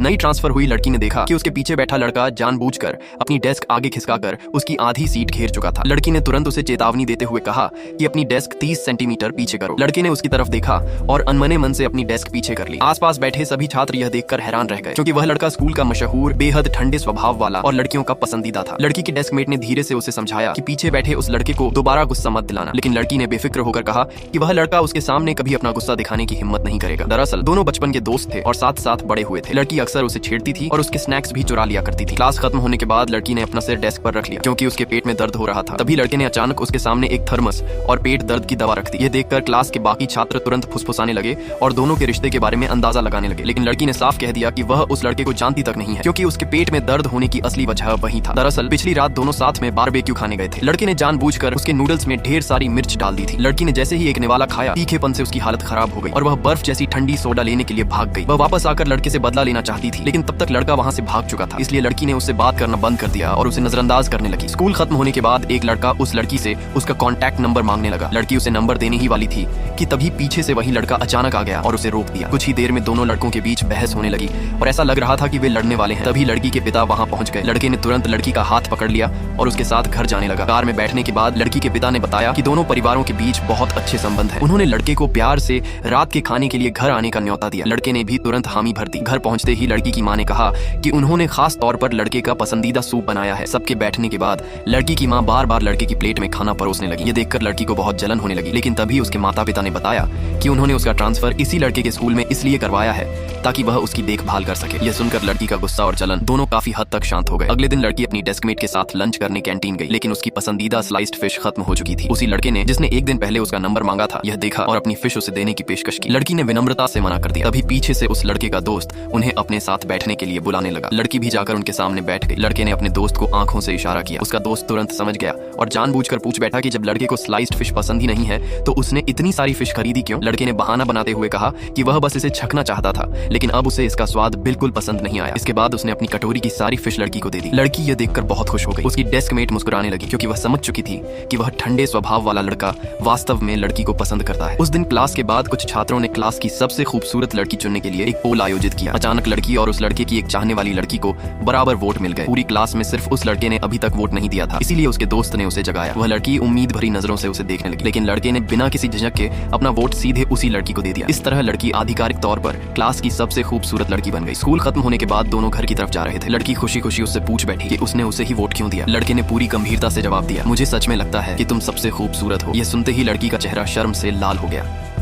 नई ट्रांसफर हुई लड़की ने देखा कि उसके पीछे बैठा लड़का जानबूझकर अपनी डेस्क आगे खिसकाकर उसकी आधी सीट घेर चुका था। लड़की ने तुरंत उसे चेतावनी देते हुए कहा कि अपनी डेस्क 30 सेंटीमीटर पीछे करो। लड़के ने उसकी तरफ देखा और अनमने मन से अपनी डेस्क पीछे कर ली। आसपास बैठे सभी छात्र यह देखकर हैरान रह गए, क्योंकि वह लड़का स्कूल का मशहूर, बेहद ठंडे स्वभाव वाला और लड़कियों का पसंदीदा था। लड़की की डेस्कमेट ने धीरे से उसे समझाया कि पीछे बैठे उस लड़के को दोबारा गुस्सा मत दिलाना, लेकिन लड़की ने बेफिक्र होकर कहा कि वह लड़का उसके सामने कभी अपना गुस्सा दिखाने की हिम्मत नहीं करेगा। दरअसल दोनों बचपन के दोस्त थे और साथ साथ बड़े हुए थे। लड़की अक्सर उसे छेड़ती थी और उसके स्नैक्स भी चुरा लिया करती थी। क्लास खत्म होने के बाद लड़की ने अपना सिर डेस्क पर रख लिया, क्योंकि उसके पेट में दर्द हो रहा था। तभी लड़के ने अचानक उसके सामने एक थर्मस और पेट दर्द की दवा रख दी। यह देखकर क्लास के बाकी छात्र तुरंत फुसफुसाने लगे और दोनों के रिश्ते के बारे में अंदाजा लगाने लगे, लेकिन लड़की ने साफ कह दिया कि वह उस लड़के को जानती तक नहीं है, क्योंकि उसके पेट में दर्द होने की असली वजह वही था। दरअसल पिछली रात दोनों साथ में बारबेक्यू खाने गए थे। लड़के ने जानबूझकर उसके नूडल्स में ढेर सारी मिर्च डाल दी थी। लड़की ने जैसे ही एक निवाला खाया, तीखेपन से उसकी हालत खराब हो गई और वह बर्फ जैसी ठंडी सोडा लेने के लिए भाग गई। वह वापस आकर लड़के से बदला लेना चाहती थी, लेकिन तब तक लड़का वहां से भाग चुका था। इसलिए लड़की ने उससे बात करना बंद कर दिया और उसे नजरअंदाज करने लगी। स्कूल खत्म होने के बाद एक लड़का उस लड़की से उसका कॉन्टैक्ट नंबर मांगने लगा। लड़की उसे नंबर देने ही वाली थी कि तभी पीछे से वही लड़का अचानक आ गया और उसे रोक दिया। कुछ ही देर में दोनों लड़कों के बीच बहस होने लगी और ऐसा लग रहा था कि वे लड़ने वाले हैं। तभी लड़की के पिता वहां पहुंच गए। लड़के ने तुरंत लड़की का हाथ पकड़ लिया और उसके साथ घर जाने लगा। कार में बैठने के बाद लड़की के पिता ने बताया कि दोनों परिवारों के बीच बहुत अच्छे संबंध हैं। उन्होंने लड़के को प्यार से रात के खाने के लिए घर आने का न्योता दिया। लड़के ने भी तुरंत हामी भर दी। घर पहुंचते ही लड़की की मां ने कहा कि उन्होंने खास तौर पर लड़के का पसंदीदा सूप बनाया है। सबके बैठने के बाद लड़की की मां बार बार लड़के की प्लेट में खाना परोसने लगी। ये देखकर लड़की को बहुत जलन होने लगी, लेकिन तभी उसके माता पिता ने बताया कि उन्होंने उसका ट्रांसफर इसी लड़के के स्कूल में इसलिए करवाया है ताकि वह उसकी देखभाल कर सके। यह सुनकर लड़की का गुस्सा और जलन दोनों काफी हद तक शांत हो गए। अगले दिन लड़की अपनी डेस्कमेट के साथ लंच करने कैंटीन गई, लेकिन उसकी पसंदीदा स्लाइस्ड फिश खत्म हो चुकी थी। उसी लड़के ने, जिसने एक दिन पहले उसका नंबर मांगा था, यह देखा और अपनी फिश उसे देने की पेशकश की। लड़की ने विनम्रता से मना कर दिया। तभी पीछे से उस लड़के का दोस्त उन्हें अपने साथ बैठने के लिए बुलाने लगा। लड़की भी जाकर उनके सामने बैठ गई। लड़के ने अपने दोस्त को आंखों से इशारा किया। उसका दोस्त तुरंत समझ गया और जानबूझकर पूछ बैठा कि जब लड़के को स्लाइस्ड फिश पसंद ही नहीं है तो उसने इतनी सारी फिश खरीदी क्यों। लड़के ने बहाना बनाते हुए कहा कि वह बस इसे छकना चाहता था, लेकिन अब उसे इसका स्वाद बिल्कुल पसंद नहीं आया। इसके बाद उसने अपनी कटोरी की सारी फिश लड़की को दे दी। लड़की यह देखकर बहुत खुश हो गई। उसकी डेस्कमेट मुस्कुराने लगी, क्योंकि वह समझ चुकी थी कि वह ठंडे स्वभाव वाला लड़का वास्तव में लड़की को पसंद करता है। उस दिन क्लास के बाद कुछ छात्रों ने क्लास की सबसे खूबसूरत लड़की चुनने के लिए एक पोल आयोजित किया। अचानक लड़की और उस लड़के की एक चाहने वाली लड़की को बराबर वोट मिल गए। पूरी क्लास में सिर्फ उस लड़के ने अभी तक वोट नहीं दिया था, इसीलिए उसके दोस्त ने उसे जगाया। वह लड़की उम्मीद भरी नजरों से उसे देखने लगी, लेकिन लड़के ने बिना किसी झिझक के अपना वोट सीधे उसी लड़की को दे दिया। इस तरह लड़की आधिकारिक तौर पर क्लास की सबसे खूबसूरत लड़की बन गई। स्कूल खत्म होने के बाद दोनों घर की तरफ जा रहे थे। लड़की खुशी खुशी उससे पूछ बैठी कि उसने उसे ही वोट क्यों दिया। लड़के ने पूरी गंभीरता से जवाब दिया, मुझे सच में लगता है कि तुम सबसे खूबसूरत हो। यह सुनते ही लड़की का चेहरा शर्म से लाल हो गया।